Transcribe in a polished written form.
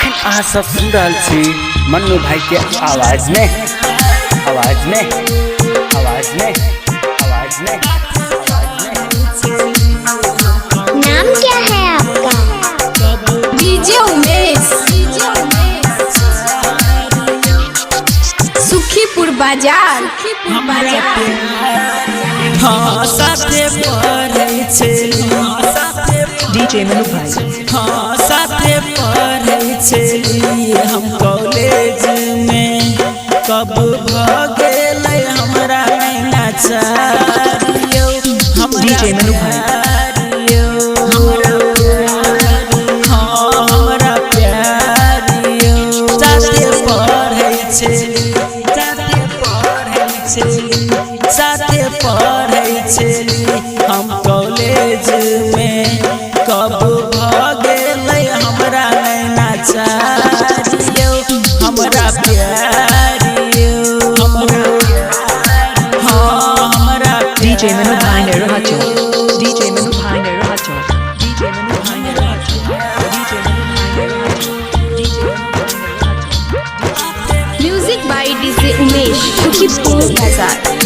अखन अहाँ सब सुन रहल छी मन्नू भाई के आवाज में नाम क्या है आपका? डीजे उमेश, सुखीपुर बाजार। हाँ साथे पढ़ै छै डीजे मनु भाई। हाँ साथे पढ़ै छै हम कॉलेज में। कब भ गेलै हमरा नैना चारियो डीजे मनु भाई। हमरा प्यारियो साथे पढ़ै छै साथे पढ़ै छै हम कॉलेज में। कब भ गेलै हमरा नैना चारियो हमरा प्यारियो हाँ हमरा डीजे मनु भाई ने रहा चो। डीजे मनु भाई ने रहा चो। डीजे मनु भाई ने रहा चो। डीजे मनु भाई ने रहा चो। डीजे मनु भाई ने रहा चो। Music by DJ Umesh, Sukhipur बाजार।